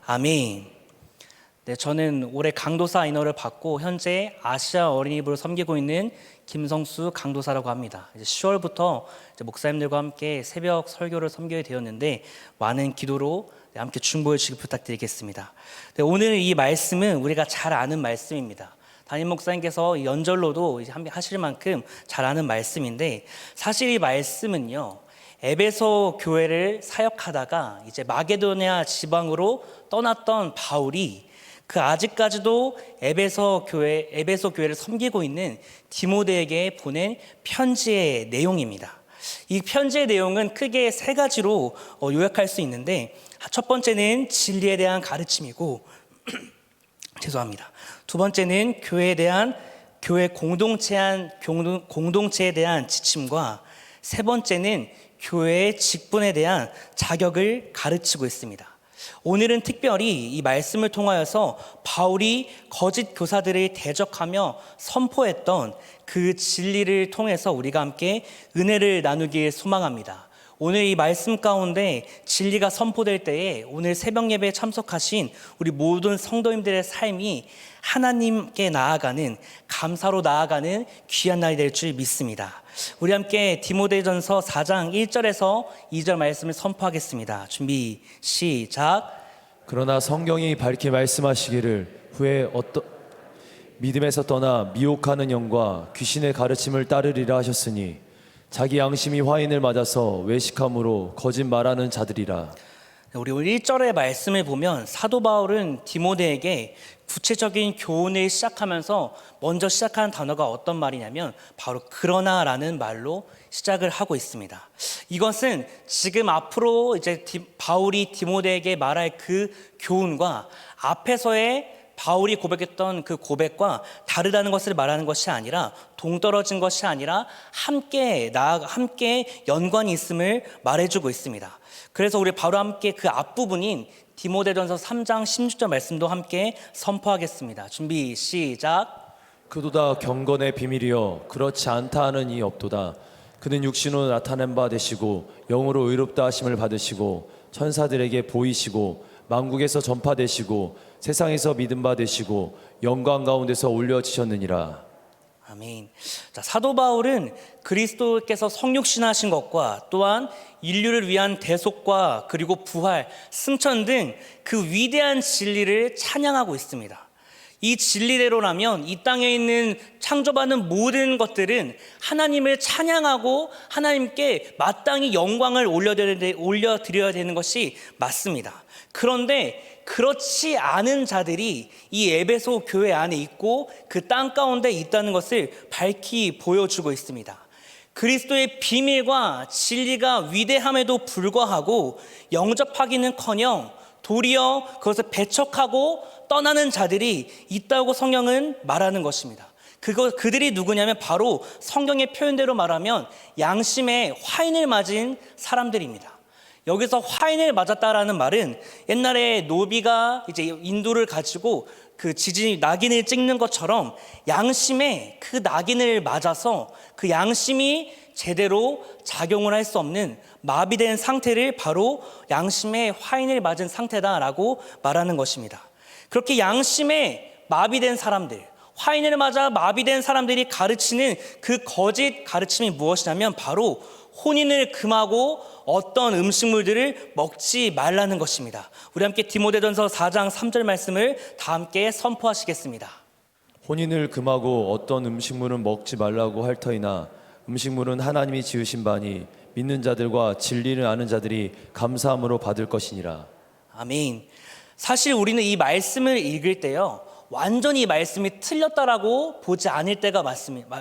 아멘. 네, 저는 올해 강도사 인허를 받고 현재 아시아 어린이부를 섬기고 있는 김성수 강도사라고 합니다. 이제 10월부터 목사님들과 함께 새벽 설교를 섬기게 되었는데 많은 기도로 함께 중보해 주시기 부탁드리겠습니다. 네, 오늘 이 말씀은 우리가 잘 아는 말씀입니다. 담임 목사님께서 연절로도 이제 하실 만큼 잘 아는 말씀인데, 사실 이 말씀은요, 에베소 교회를 사역하다가 이제 마게도냐 지방으로 떠났던 바울이 그 아직까지도 에베소 교회를 섬기고 있는 디모데에게 보낸 편지의 내용입니다. 이 편지의 내용은 크게 세 가지로 요약할 수 있는데, 첫 번째는 진리에 대한 가르침이고 죄송합니다. 두 번째는 교회 공동체에 대한 지침과 세 번째는 교회의 직분에 대한 자격을 가르치고 있습니다. 오늘은 특별히 이 말씀을 통하여서 바울이 거짓 교사들을 대적하며 선포했던 그 진리를 통해서 우리가 함께 은혜를 나누길 소망합니다. 오늘 이 말씀 가운데 진리가 선포될 때에 오늘 새벽 예배에 참석하신 우리 모든 성도님들의 삶이 하나님께 나아가는, 감사로 나아가는 귀한 날이 될 줄 믿습니다. 우리 함께 디모데전서 4장 1절에서 2절 말씀을 선포하겠습니다. 준비 시작. 그러나 성경이 밝히 말씀하시기를 후에 믿음에서 떠나 미혹하는 영과 귀신의 가르침을 따르리라 하셨으니 자기 양심이 화인을 맞아서 외식함으로 거짓 말하는 자들이라. 우리 1절의 말씀을 보면 사도 바울은 디모데에게 구체적인 교훈을 시작하면서 먼저 시작한 단어가 어떤 말이냐면 바로 그러나라는 말로 시작을 하고 있습니다. 이것은 지금 앞으로 이제 바울이 디모데에게 말할 그 교훈과 앞에서의 바울이 고백했던 그 고백과 다르다는 것을 말하는 것이 아니라, 동떨어진 것이 아니라 함께 연관이 있음을 말해주고 있습니다. 그래서 우리 바로 함께 그 앞부분인 디모데전서 3장 16절 말씀도 함께 선포하겠습니다. 준비 시작. 그도다 경건의 비밀이여 그렇지 않다 하는 이 없도다. 그는 육신으로 나타낸 바 되시고 영으로 의롭다 하심을 받으시고 천사들에게 보이시고 만국에서 전파되시고 세상에서 믿음 바 되시고 영광 가운데서 올려지셨느니라. 아멘. 자, 사도 바울은 그리스도께서 성육신하신 것과 또한 인류를 위한 대속과 그리고 부활, 승천 등 그 위대한 진리를 찬양하고 있습니다. 이 진리대로라면 이 땅에 있는 창조받는 모든 것들은 하나님을 찬양하고 하나님께 마땅히 영광을 올려드려야 되는 것이 맞습니다. 그런데 그렇지 않은 자들이 이 에베소 교회 안에 있고 그 땅 가운데 있다는 것을 밝히 보여주고 있습니다. 그리스도의 비밀과 진리가 위대함에도 불구하고 영접하기는커녕 도리어 그것을 배척하고 떠나는 자들이 있다고 성경은 말하는 것입니다. 그들이 누구냐면 바로 성경의 표현대로 말하면 양심의 화인을 맞은 사람들입니다. 여기서 화인을 맞았다라는 말은 옛날에 노비가 이제 인도를 가지고 그 낙인을 찍는 것처럼 양심에 그 낙인을 맞아서 그 양심이 제대로 작용을 할 수 없는 마비된 상태를 바로 양심에 화인을 맞은 상태다라고 말하는 것입니다. 그렇게 양심에 마비된 사람들, 화인을 맞아 마비된 사람들이 가르치는 그 거짓 가르침이 무엇이냐면 바로 혼인을 금하고 어떤 음식물들을 먹지 말라는 것입니다. 우리 함께 디모데전서 4장 3절 말씀을 다 함께 선포하시겠습니다. 혼인을 금하고 어떤 음식물은 먹지 말라고 할 터이나 음식물은 하나님이 지으신 바니 믿는 자들과 진리를 아는 자들이 감사함으로 받을 것이니라. 아멘. 사실 우리는 이 말씀을 읽을 때요, 완전히 이 말씀이 틀렸다고 보지 않을 때가 많습니다.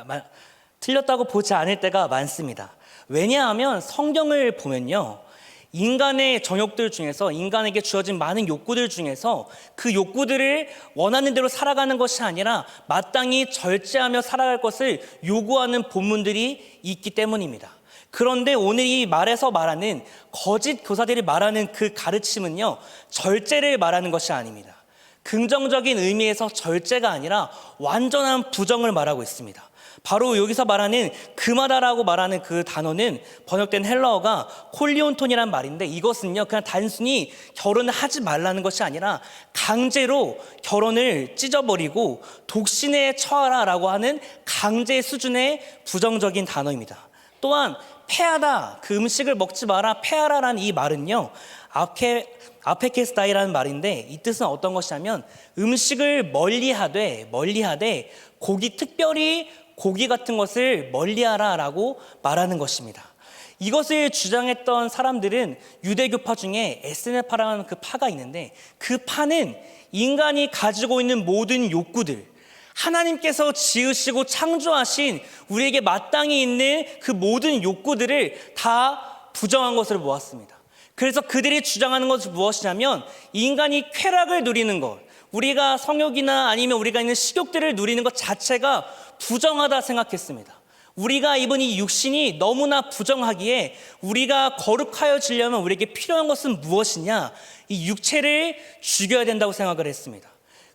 왜냐하면 성경을 보면요, 인간의 정욕들 중에서, 인간에게 주어진 많은 욕구들 중에서 그 욕구들을 원하는 대로 살아가는 것이 아니라 마땅히 절제하며 살아갈 것을 요구하는 본문들이 있기 때문입니다. 그런데 오늘 이 말에서 말하는 거짓 교사들이 말하는 그 가르침은요, 절제를 말하는 것이 아닙니다. 긍정적인 의미에서 절제가 아니라 완전한 부정을 말하고 있습니다. 바로 여기서 말하는 금하다라고 말하는 그 단어는 번역된 헬라어가 콜리온톤이란 말인데, 이것은요 그냥 단순히 결혼을 하지 말라는 것이 아니라 강제로 결혼을 찢어버리고 독신에 처하라라고 하는 강제 수준의 부정적인 단어입니다. 또한 패하다, 그 음식을 먹지 마라, 패하라라는 이 말은요 아페케스다이라는 말인데, 이 뜻은 어떤 것이냐면 음식을 멀리하되 특별히 고기 같은 것을 멀리하라라고 말하는 것입니다. 이것을 주장했던 사람들은 유대교파 중에 에스네파라는 그 파가 있는데, 그 파는 인간이 가지고 있는 모든 욕구들, 하나님께서 지으시고 창조하신 우리에게 마땅히 있는 그 모든 욕구들을 다 부정한 것을 보았습니다. 그래서 그들이 주장하는 것은 무엇이냐면, 인간이 쾌락을 누리는 것, 우리가 성욕이나 아니면 우리가 있는 식욕들을 누리는 것 자체가 부정하다 생각했습니다. 우리가 입은 이 육신이 너무나 부정하기에 우리가 거룩하여지려면 우리에게 필요한 것은 무엇이냐? 이 육체를 죽여야 된다고 생각을 했습니다.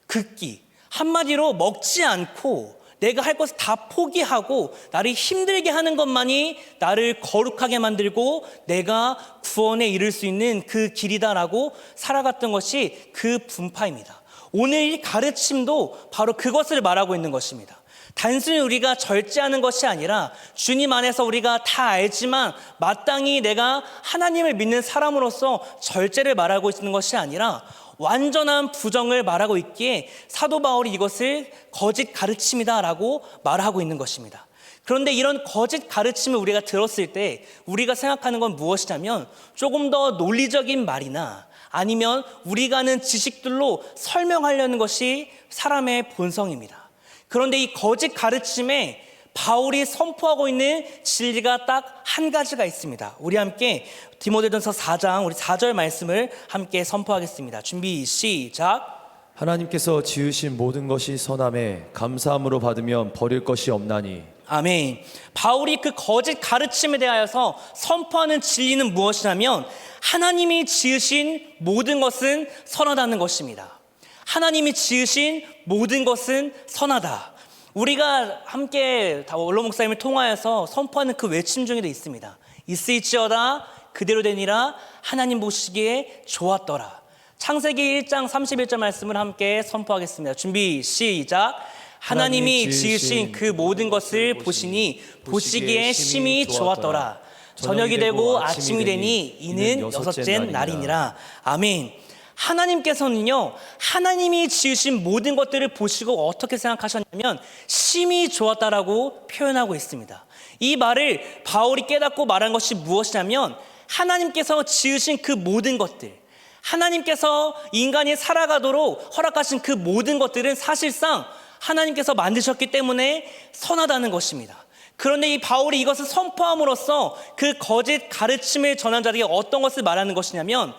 극기, 한마디로 먹지 않고 내가 할 것을 다 포기하고 나를 힘들게 하는 것만이 나를 거룩하게 만들고 내가 구원에 이를 수 있는 그 길이다라고 살아갔던 것이 그 분파입니다. 오늘 이 가르침도 바로 그것을 말하고 있는 것입니다. 단순히 우리가 절제하는 것이 아니라 주님 안에서 우리가 다 알지만 마땅히 내가 하나님을 믿는 사람으로서 절제를 말하고 있는 것이 아니라 완전한 부정을 말하고 있기에 사도 바울이 이것을 거짓 가르침이다라고 말하고 있는 것입니다. 그런데 이런 거짓 가르침을 우리가 들었을 때 우리가 생각하는 건 무엇이냐면, 조금 더 논리적인 말이나 아니면 우리가 아는 지식들로 설명하려는 것이 사람의 본성입니다. 그런데 이 거짓 가르침에 바울이 선포하고 있는 진리가 딱 한 가지가 있습니다. 우리 함께 디모데전서 4장 우리 4절 말씀을 함께 선포하겠습니다. 준비 시작. 하나님께서 지으신 모든 것이 선함에 감사함으로 받으면 버릴 것이 없나니. 아멘. 바울이 그 거짓 가르침에 대하여서 선포하는 진리는 무엇이냐면, 하나님이 지으신 모든 것은 선하다는 것입니다. 하나님이 지으신 모든 것은 선하다. 우리가 함께 원로 목사님을 통하여서 선포하는 그 외침 중에도 있습니다. 있을지어다 그대로 되니라 하나님 보시기에 좋았더라. 창세기 1장 31절 말씀을 함께 선포하겠습니다. 준비 시작. 하나님이 지으신 그 모든 것을 보시니 보시기에 심히 좋았더라. 저녁이 되고 아침이 되니 이는 여섯째 날이니라. 아멘. 하나님께서는요, 하나님이 지으신 모든 것들을 보시고 어떻게 생각하셨냐면 심히 좋았다라고 표현하고 있습니다. 이 말을 바울이 깨닫고 말한 것이 무엇이냐면, 하나님께서 지으신 그 모든 것들, 하나님께서 인간이 살아가도록 허락하신 그 모든 것들은 사실상 하나님께서 만드셨기 때문에 선하다는 것입니다. 그런데 이 바울이 이것을 선포함으로써 그 거짓 가르침을 전한 자들에게 어떤 것을 말하는 것이냐면,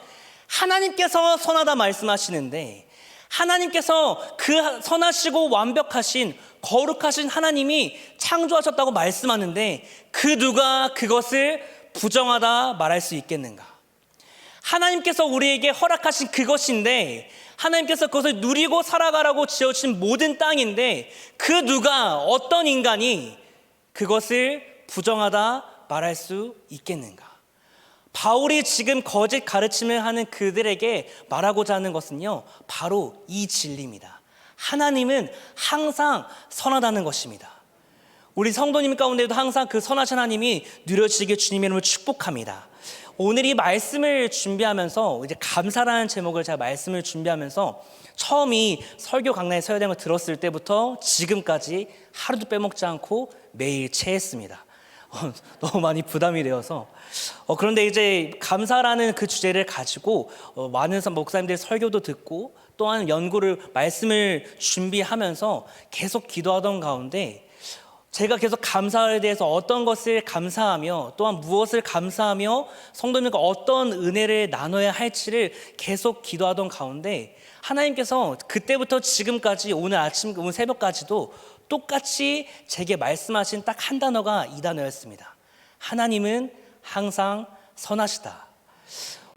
하나님께서 선하다 말씀하시는데, 하나님께서 그 선하시고 완벽하신 거룩하신 하나님이 창조하셨다고 말씀하는데 그 누가 그것을 부정하다 말할 수 있겠는가? 하나님께서 우리에게 허락하신 그것인데, 하나님께서 그것을 누리고 살아가라고 지어주신 모든 땅인데 그 누가, 어떤 인간이 그것을 부정하다 말할 수 있겠는가? 바울이 지금 거짓 가르침을 하는 그들에게 말하고자 하는 것은요, 바로 이 진리입니다. 하나님은 항상 선하다는 것입니다. 우리 성도님 가운데도 항상 그 선하신 하나님이 누려지게 주님의 이름으로 축복합니다. 오늘 이 말씀을 준비하면서, 이제 감사라는 제목을 제가 말씀을 준비하면서 처음이 설교 강단에 서야 되는 걸 들었을 때부터 지금까지 하루도 빼먹지 않고 매일 체했습니다. 너무 많이 부담이 되어서. 그런데 이제 감사라는 그 주제를 가지고 많은 목사님들의 설교도 듣고 또한 연구를, 말씀을 준비하면서 계속 기도하던 가운데 제가 계속 감사에 대해서 어떤 것을 감사하며 또한 무엇을 감사하며 성도님과 어떤 은혜를 나눠야 할지를 계속 기도하던 가운데 하나님께서 그때부터 지금까지 오늘 아침, 오늘 새벽까지도 똑같이 제게 말씀하신 딱 한 단어가 이 단어였습니다. 하나님은 항상 선하시다.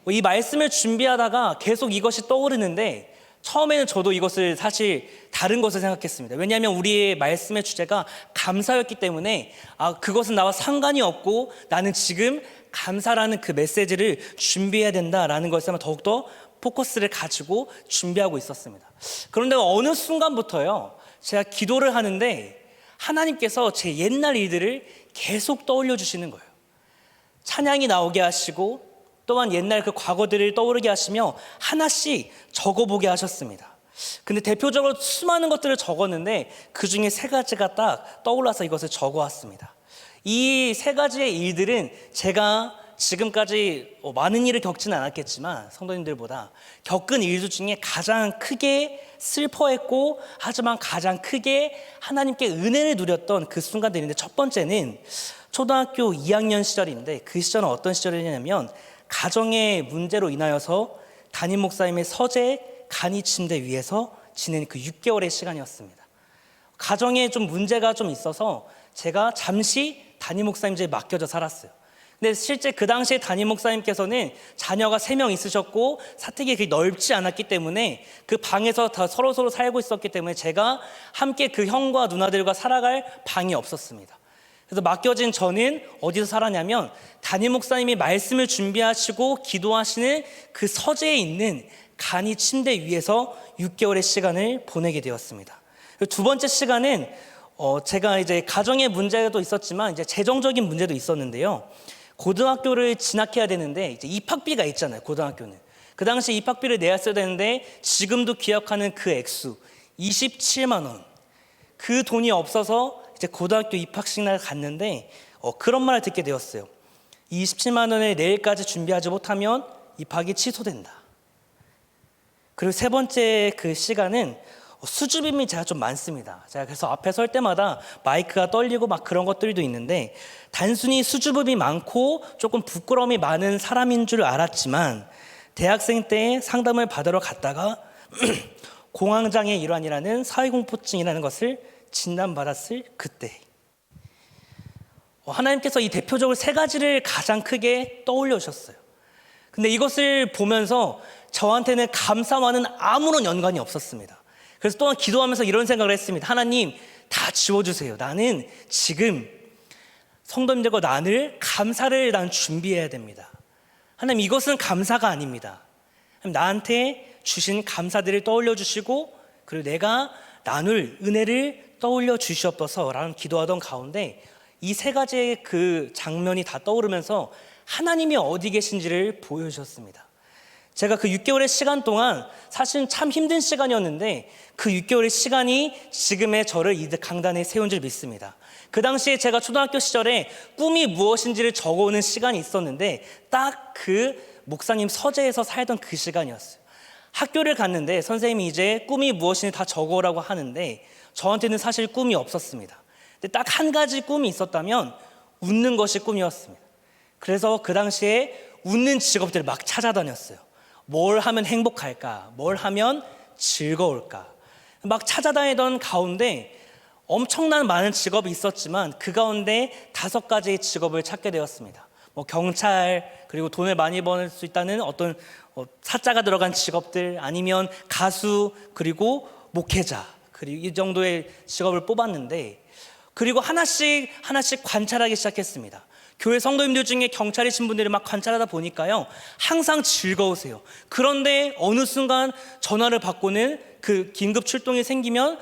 이 말씀을 준비하다가 계속 이것이 떠오르는데 처음에는 저도 이것을 사실 다른 것을 생각했습니다. 왜냐하면 우리의 말씀의 주제가 감사였기 때문에 그것은 나와 상관이 없고 나는 지금 감사라는 그 메시지를 준비해야 된다라는 것에 더욱더 포커스를 가지고 준비하고 있었습니다. 그런데 어느 순간부터요, 제가 기도를 하는데 하나님께서 제 옛날 일들을 계속 떠올려 주시는 거예요. 찬양이 나오게 하시고 또한 옛날 그 과거들을 떠오르게 하시며 하나씩 적어보게 하셨습니다. 근데 대표적으로 수많은 것들을 적었는데 그 중에 세 가지가 딱 떠올라서 이것을 적어왔습니다. 이 세 가지의 일들은 제가 지금까지 많은 일을 겪지는 않았겠지만 성도님들보다 겪은 일들 중에 가장 크게 슬퍼했고 하지만 가장 크게 하나님께 은혜를 누렸던 그 순간들인데, 첫 번째는 초등학교 2학년 시절인데, 그 시절은 어떤 시절이냐면 가정의 문제로 인하여서 담임 목사님의 서재 간이 침대 위에서 지낸 그 6개월의 시간이었습니다. 가정에 좀 문제가 좀 있어서 제가 잠시 담임 목사님제에 맡겨져 살았어요. 근데 실제 그 당시에 담임 목사님께서는 자녀가 3명 있으셨고 사택이 그렇게 넓지 않았기 때문에 그 방에서 다 서로 살고 있었기 때문에 제가 함께 그 형과 누나들과 살아갈 방이 없었습니다. 그래서 맡겨진 저는 어디서 살았냐면 담임 목사님이 말씀을 준비하시고 기도하시는 그 서재에 있는 간이 침대 위에서 6개월의 시간을 보내게 되었습니다. 두 번째 시간은 제가 이제 가정의 문제도 있었지만 이제 재정적인 문제도 있었는데요. 고등학교를 진학해야 되는데 이제 입학비가 있잖아요. 고등학교는 그 당시 입학비를 내었어야 되는데 지금도 기억하는 그 액수 27만 원, 그 돈이 없어서 이제 고등학교 입학식 날 갔는데 그런 말을 듣게 되었어요. 27만 원을 내일까지 준비하지 못하면 입학이 취소된다. 그리고 세 번째 그 시간은 수줍음이 제가 좀 많습니다. 제가 그래서 앞에 설 때마다 마이크가 떨리고 막 그런 것들도 있는데, 단순히 수줍음이 많고 조금 부끄러움이 많은 사람인 줄 알았지만 대학생 때 상담을 받으러 갔다가 공황장애 일환이라는 사회공포증이라는 것을 진단받았을 그때 하나님께서 이 대표적으로 세 가지를 가장 크게 떠올려 주셨어요. 근데 이것을 보면서 저한테는 감사와는 아무런 연관이 없었습니다. 그래서 또한 기도하면서 이런 생각을 했습니다. 하나님, 다 지워주세요. 나는 지금 성도님들과 감사를 난 준비해야 됩니다. 하나님, 이것은 감사가 아닙니다. 나한테 주신 감사들을 떠올려 주시고 그리고 내가 나눌 은혜를 떠올려 주시옵소서라는 기도하던 가운데 이 세 가지의 그 장면이 다 떠오르면서 하나님이 어디 계신지를 보여주셨습니다. 제가 그 6개월의 시간 동안 사실은 참 힘든 시간이었는데 그 6개월의 시간이 지금의 저를 이 강단에 세운 줄 믿습니다. 그 당시에 제가 초등학교 시절에 꿈이 무엇인지를 적어오는 시간이 있었는데 딱 그 목사님 서재에서 살던 그 시간이었어요. 학교를 갔는데 선생님이 이제 꿈이 무엇인지 다 적어오라고 하는데 저한테는 사실 꿈이 없었습니다. 근데 딱 한 가지 꿈이 있었다면 웃는 것이 꿈이었습니다. 그래서 그 당시에 웃는 직업들을 막 찾아다녔어요. 뭘 하면 행복할까? 뭘 하면 즐거울까? 막 찾아다니던 가운데 엄청난 많은 직업이 있었지만 그 가운데 5가지의 직업을 찾게 되었습니다. 경찰, 그리고 돈을 많이 벌 수 있다는 어떤 사자가 들어간 직업들, 아니면 가수, 그리고 목회자, 그리고 이 정도의 직업을 뽑았는데, 그리고 하나씩 관찰하기 시작했습니다. 교회 성도님들 중에 경찰이신 분들을 막 관찰하다 보니까요, 항상 즐거우세요. 그런데 어느 순간 전화를 받고는 그 긴급 출동이 생기면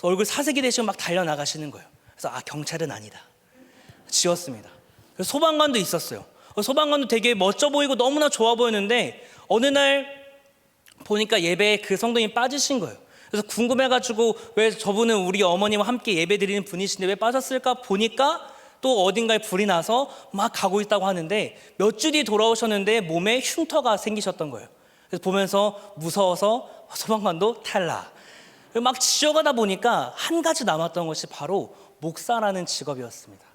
얼굴 사색이 되시고 막 달려나가시는 거예요. 그래서 경찰은 아니다, 지웠습니다. 그래서 소방관도 있었어요. 소방관도 되게 멋져 보이고 너무나 좋아 보였는데 어느 날 보니까 예배에 그 성도님이 빠지신 거예요. 그래서 궁금해가지고 왜 저분은 우리 어머니와 함께 예배 드리는 분이신데 왜 빠졌을까 보니까 또 어딘가에 불이 나서 막 가고 있다고 하는데 몇 주 뒤 돌아오셨는데 몸에 흉터가 생기셨던 거예요. 그래서 보면서 무서워서 소방관도 탈락. 막 지어가다 보니까 한 가지 남았던 것이 바로 목사라는 직업이었습니다.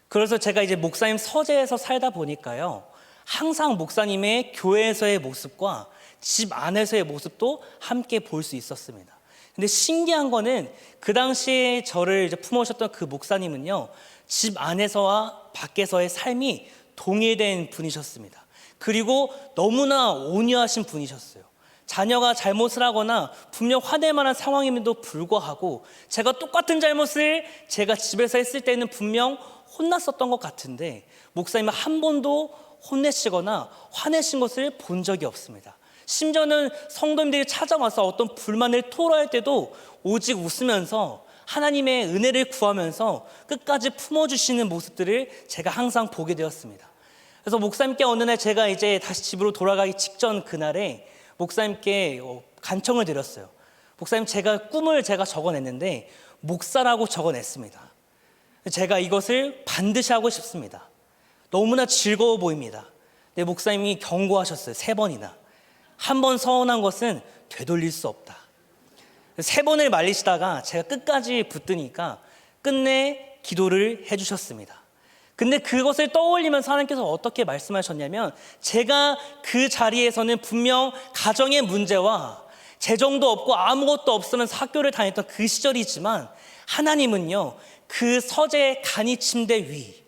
그래서 제가 이제 목사님 서재에서 살다 보니까요, 항상 목사님의 교회에서의 모습과 집 안에서의 모습도 함께 볼 수 있었습니다. 근데 신기한 거는 그 당시에 저를 이제 품어주셨던 그 목사님은요, 집 안에서와 밖에서의 삶이 동일된 분이셨습니다. 그리고 너무나 온유하신 분이셨어요. 자녀가 잘못을 하거나 분명 화낼 만한 상황임에도 불구하고 제가 똑같은 잘못을 제가 집에서 했을 때는 분명 혼났었던 것 같은데 목사님은 한 번도 혼내시거나 화내신 것을 본 적이 없습니다. 심지어는 성도님들이 찾아와서 어떤 불만을 토로할 때도 오직 웃으면서 하나님의 은혜를 구하면서 끝까지 품어주시는 모습들을 제가 항상 보게 되었습니다. 그래서 목사님께 어느 날 제가 이제 다시 집으로 돌아가기 직전 그날에 목사님께 간청을 드렸어요. 목사님, 제가 꿈을 적어냈는데 목사라고 적어냈습니다. 제가 이것을 반드시 하고 싶습니다. 너무나 즐거워 보입니다. 근데 목사님이 경고하셨어요. 3번이나. 한 번 서운한 것은 되돌릴 수 없다. 3번을 말리시다가 제가 끝까지 붙드니까 끝내 기도를 해주셨습니다. 근데 그것을 떠올리면서 하나님께서 어떻게 말씀하셨냐면 제가 그 자리에서는 분명 가정의 문제와 재정도 없고 아무것도 없으면서 학교를 다녔던 그 시절이지만 하나님은요, 그 서재 간이 침대 위,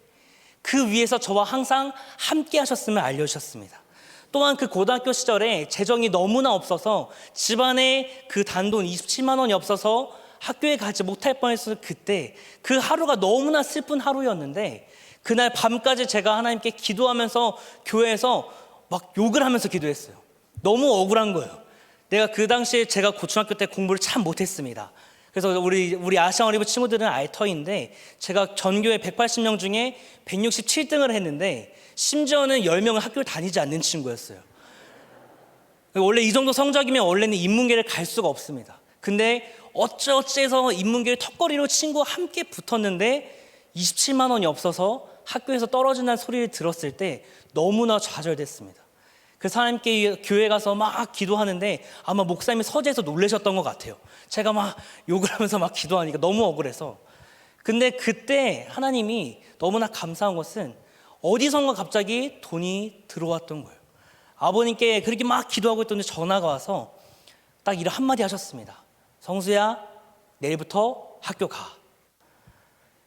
그 위에서 저와 항상 함께 하셨음을 알려주셨습니다. 또한 그 고등학교 시절에 재정이 너무나 없어서 집안에 그 단돈 27만 원이 없어서 학교에 가지 못할 뻔했어요. 그때 그 하루가 너무나 슬픈 하루였는데 그날 밤까지 제가 하나님께 기도하면서 교회에서 막 욕을 하면서 기도했어요. 너무 억울한 거예요. 내가 그 당시에 제가 고등학교 때 공부를 참 못했습니다. 그래서 우리 아시아어리브 친구들은 알 터인데 제가 전교에 180명 중에 167등을 했는데 심지어는 10명은 학교를 다니지 않는 친구였어요. 원래 이 정도 성적이면 원래는 인문계를 갈 수가 없습니다. 근데 어찌해서 인문계를 턱걸이로 친구와 함께 붙었는데 27만 원이 없어서 학교에서 떨어진다는 소리를 들었을 때 너무나 좌절됐습니다. 그래서 하나님께 교회 가서 막 기도하는데 아마 목사님이 서재에서 놀라셨던 것 같아요. 제가 막 욕을 하면서 막 기도하니까 너무 억울해서. 근데 그때 하나님이 너무나 감사한 것은 어디선가 갑자기 돈이 들어왔던 거예요. 아버님께 그렇게 막 기도하고 있던데 전화가 와서 딱 이런 한마디 하셨습니다. 성수야, 내일부터 학교 가.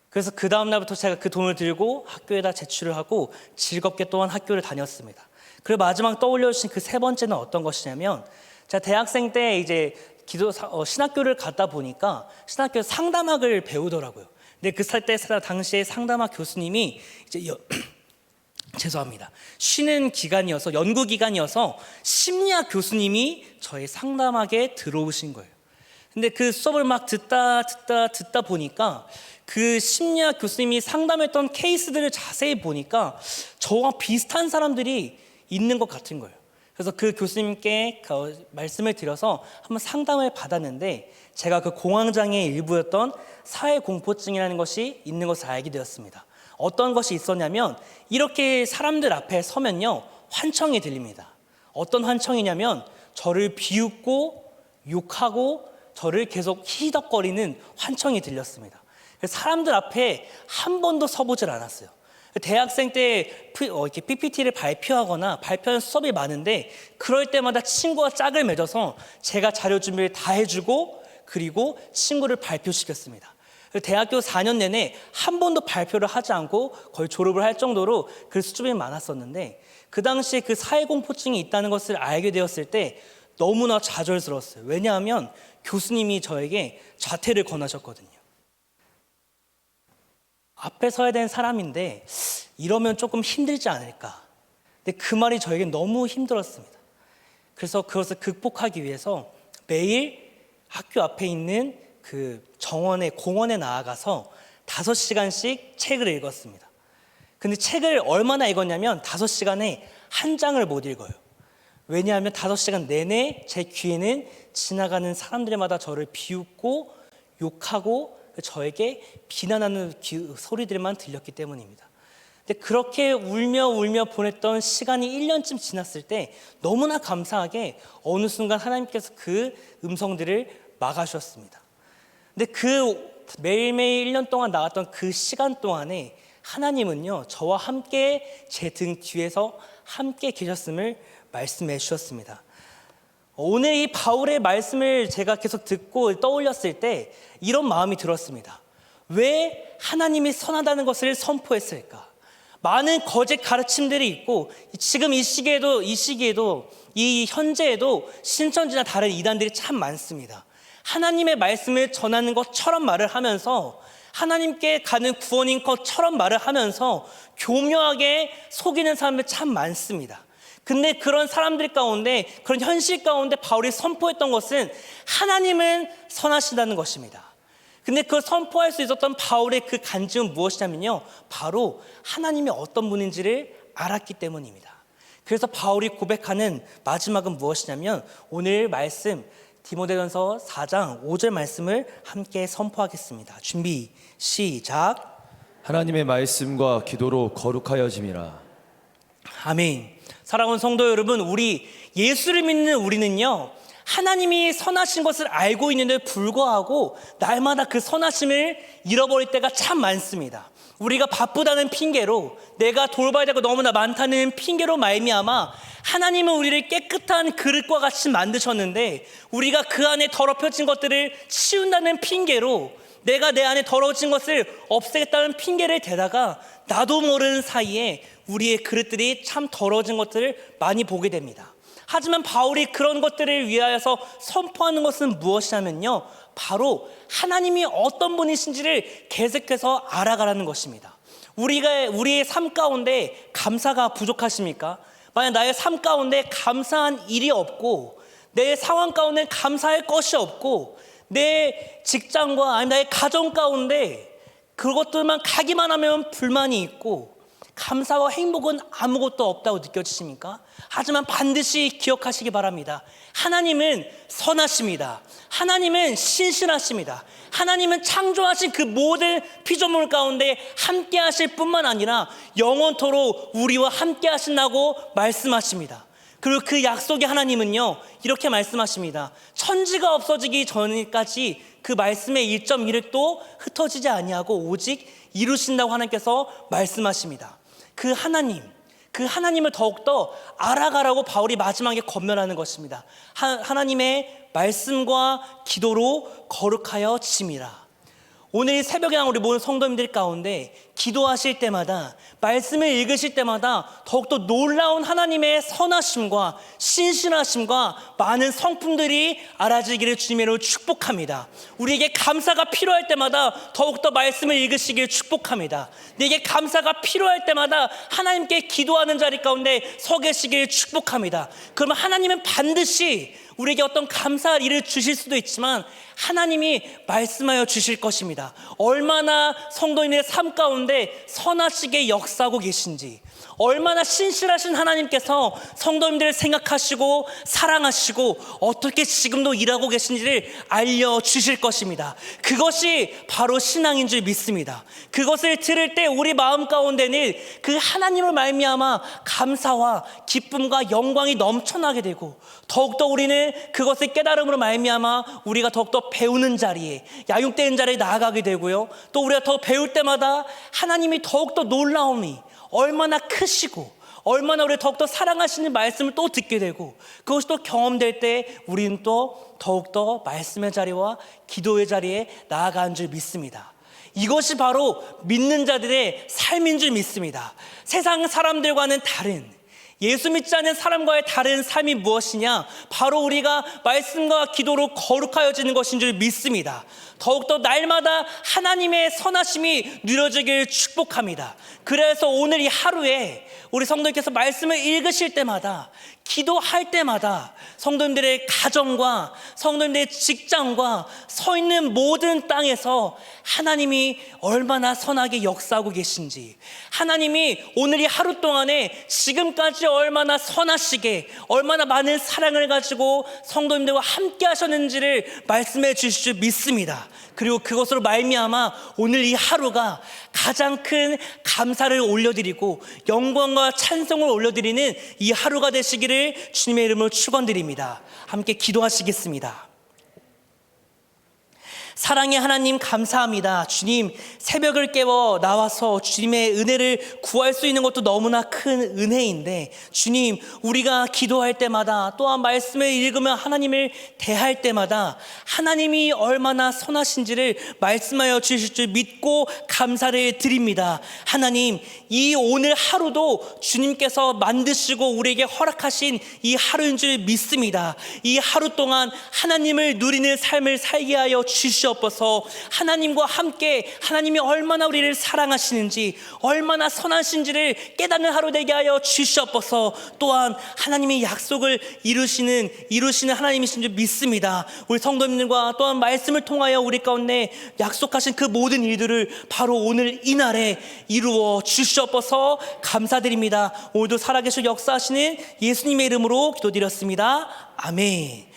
그래서 그 다음 날부터 제가 그 돈을 들고 학교에다 제출을 하고 즐겁게 또한 학교를 다녔습니다. 그리고 마지막 떠올려주신 그 3번째는 어떤 것이냐면 제가 대학생 때 이제 신학교를 갔다 보니까 신학교에서 상담학을 배우더라고요. 근데 당시에 상담학 교수님이 이제 죄송합니다. 쉬는 기간이어서 연구 기간이어서 심리학 교수님이 저의 상담학에 들어오신 거예요. 근데 그 수업을 막 듣다 보니까 그 심리학 교수님이 상담했던 케이스들을 자세히 보니까 저와 비슷한 사람들이 있는 것 같은 거예요. 그래서 그 교수님께 말씀을 드려서 한번 상담을 받았는데 제가 그 공황장애의 일부였던 사회공포증이라는 것이 있는 것을 알게 되었습니다. 어떤 것이 있었냐면 이렇게 사람들 앞에 서면요 환청이 들립니다. 어떤 환청이냐면 저를 비웃고 욕하고 저를 계속 히덕거리는 환청이 들렸습니다. 사람들 앞에 한 번도 서보질 않았어요. 대학생 때 이렇게 PPT를 발표하거나 발표하는 수업이 많은데 그럴 때마다 친구와 짝을 맺어서 제가 자료 준비를 다 해주고 그리고 친구를 발표시켰습니다. 대학교 4년 내내 한 번도 발표를 하지 않고 거의 졸업을 할 정도로 그 수준이 많았었는데 그 당시에 그 사회공포증이 있다는 것을 알게 되었을 때 너무나 좌절스러웠어요. 왜냐하면 교수님이 저에게 자퇴를 권하셨거든요. 앞에 서야 되는 사람인데 이러면 조금 힘들지 않을까. 근데 그 말이 저에겐 너무 힘들었습니다. 그래서 그것을 극복하기 위해서 매일 학교 앞에 있는 그 공원에 나아가서 5시간씩 책을 읽었습니다. 근데 책을 얼마나 읽었냐면 5시간에 한 장을 못 읽어요. 왜냐하면 5시간 내내 제 귀에는 지나가는 사람들마다 저를 비웃고 욕하고 저에게 비난하는 소리들만 들렸기 때문입니다. 근데 그렇게 울며 보냈던 시간이 1년쯤 지났을 때 너무나 감사하게 어느 순간 하나님께서 그 음성들을 막아주셨습니다. 근데 그 매일매일 1년 동안 나왔던 그 시간 동안에 하나님은요 저와 함께 제 등 뒤에서 함께 계셨음을 말씀해 주셨습니다. 오늘 이 바울의 말씀을 제가 계속 듣고 떠올렸을 때 이런 마음이 들었습니다. 왜 하나님이 선하다는 것을 선포했을까? 많은 거짓 가르침들이 있고 지금 이 시기에도 이 현재에도 신천지나 다른 이단들이 참 많습니다. 하나님의 말씀을 전하는 것처럼 말을 하면서 하나님께 가는 구원인 것처럼 말을 하면서 교묘하게 속이는 사람들 참 많습니다. 근데 그런 사람들 가운데, 그런 현실 가운데 바울이 선포했던 것은 하나님은 선하시다는 것입니다. 근데 그걸 선포할 수 있었던 바울의 그 간증은 무엇이냐면요, 바로 하나님이 어떤 분인지를 알았기 때문입니다. 그래서 바울이 고백하는 마지막은 무엇이냐면 오늘 말씀 디모데전서 4장 5절 말씀을 함께 선포하겠습니다. 준비 시작. 하나님의 말씀과 기도로 거룩하여짐이라. 아멘. 사랑하는 성도 여러분, 우리 예수를 믿는 우리는요, 하나님이 선하신 것을 알고 있는데 불구하고 날마다 그 선하심을 잃어버릴 때가 참 많습니다. 우리가 바쁘다는 핑계로, 내가 돌봐야 되고 너무나 많다는 핑계로 말미암아 하나님은 우리를 깨끗한 그릇과 같이 만드셨는데 우리가 그 안에 더럽혀진 것들을 치운다는 핑계로, 내가 내 안에 더러워진 것을 없애겠다는 핑계를 대다가 나도 모르는 사이에 우리의 그릇들이 참 더러워진 것들을 많이 보게 됩니다. 하지만 바울이 그런 것들을 위하여서 선포하는 것은 무엇이냐면요, 바로 하나님이 어떤 분이신지를 계속해서 알아가라는 것입니다. 우리의 삶 가운데 감사가 부족하십니까? 만약 나의 삶 가운데 감사한 일이 없고 내 상황 가운데 감사할 것이 없고 내 직장과 아니면 나의 가정 가운데 그것들만 가기만 하면 불만이 있고 감사와 행복은 아무것도 없다고 느껴지십니까? 하지만 반드시 기억하시기 바랍니다. 하나님은 선하십니다. 하나님은 신실하십니다. 하나님은 창조하신 그 모든 피조물 가운데 함께 하실 뿐만 아니라 영원토록 우리와 함께 하신다고 말씀하십니다. 그리고 그 약속의 하나님은요, 이렇게 말씀하십니다. 천지가 없어지기 전까지 그 말씀의 1.1획도 흩어지지 아니하고 오직 이루신다고 하나님께서 말씀하십니다. 그 하나님을 더욱더 알아가라고 바울이 마지막에 권면하는 것입니다. 하나님의 말씀과 기도로 거룩하여 지심이라. 오늘 이 새벽에 우리 모든 성도님들 가운데 기도하실 때마다, 말씀을 읽으실 때마다 더욱더 놀라운 하나님의 선하심과 신실하심과 많은 성품들이 알아지기를 주님으로 축복합니다. 우리에게 감사가 필요할 때마다 더욱더 말씀을 읽으시길 축복합니다. 내게 감사가 필요할 때마다 하나님께 기도하는 자리 가운데 서 계시길 축복합니다. 그러면 하나님은 반드시 우리에게 어떤 감사할 일을 주실 수도 있지만 하나님이 말씀하여 주실 것입니다. 얼마나 성도인의 삶 가운데 선하시게 역사하고 계신지, 얼마나 신실하신 하나님께서 성도님들을 생각하시고 사랑하시고 어떻게 지금도 일하고 계신지를 알려주실 것입니다. 그것이 바로 신앙인 줄 믿습니다. 그것을 들을 때 우리 마음 가운데는 그 하나님을 말미암아 감사와 기쁨과 영광이 넘쳐나게 되고, 더욱더 우리는 그것을 깨달음으로 말미암아 우리가 더욱더 배우는 자리에, 양육되는 자리에 나아가게 되고요, 또 우리가 더 배울 때마다 하나님이 더욱더 놀라움이 얼마나 크시고 얼마나 우리를 더욱더 사랑하시는 말씀을 또 듣게 되고, 그것이 또 경험될 때 우리는 또 더욱더 말씀의 자리와 기도의 자리에 나아가는 줄 믿습니다. 이것이 바로 믿는 자들의 삶인 줄 믿습니다. 세상 사람들과는 다른, 예수 믿지 않는 사람과의 다른 삶이 무엇이냐? 바로 우리가 말씀과 기도로 거룩하여지는 것인 줄 믿습니다. 더욱더 날마다 하나님의 선하심이 누려지길 축복합니다. 그래서 오늘 이 하루에 우리 성도님께서 말씀을 읽으실 때마다, 기도할 때마다 성도님들의 가정과 성도님들의 직장과 서 있는 모든 땅에서 하나님이 얼마나 선하게 역사하고 계신지, 하나님이 오늘 이 하루 동안에 지금까지 얼마나 선하시게, 얼마나 많은 사랑을 가지고 성도님들과 함께 하셨는지를 말씀해 주실 줄 믿습니다. 그리고 그것으로 말미암아 오늘 이 하루가 가장 큰 감사를 올려드리고 영광과 찬송을 올려드리는 이 하루가 되시기를 주님의 이름으로 축원드립니다. 함께 기도하시겠습니다. 사랑의 하나님 감사합니다. 주님, 새벽을 깨워 나와서 주님의 은혜를 구할 수 있는 것도 너무나 큰 은혜인데, 주님, 우리가 기도할 때마다 또한 말씀을 읽으며 하나님을 대할 때마다 하나님이 얼마나 선하신지를 말씀하여 주실 줄 믿고 감사를 드립니다. 하나님, 이 오늘 하루도 주님께서 만드시고 우리에게 허락하신 이 하루인 줄 믿습니다. 이 하루 동안 하나님을 누리는 삶을 살게 하여 주시옵소서. 하나님과 함께 하나님이 얼마나 우리를 사랑하시는지, 얼마나 선하신지를 깨닫는 하루 되게 하여 주시옵소서. 또한 하나님의 약속을 이루시는 하나님이신 줄 믿습니다. 우리 성도님들과 또한 말씀을 통하여 우리 가운데 약속하신 그 모든 일들을 바로 오늘 이날에 이루어 주시옵소서. 감사드립니다. 오늘도 살아계시고 역사하시는 예수님의 이름으로 기도드렸습니다. 아멘.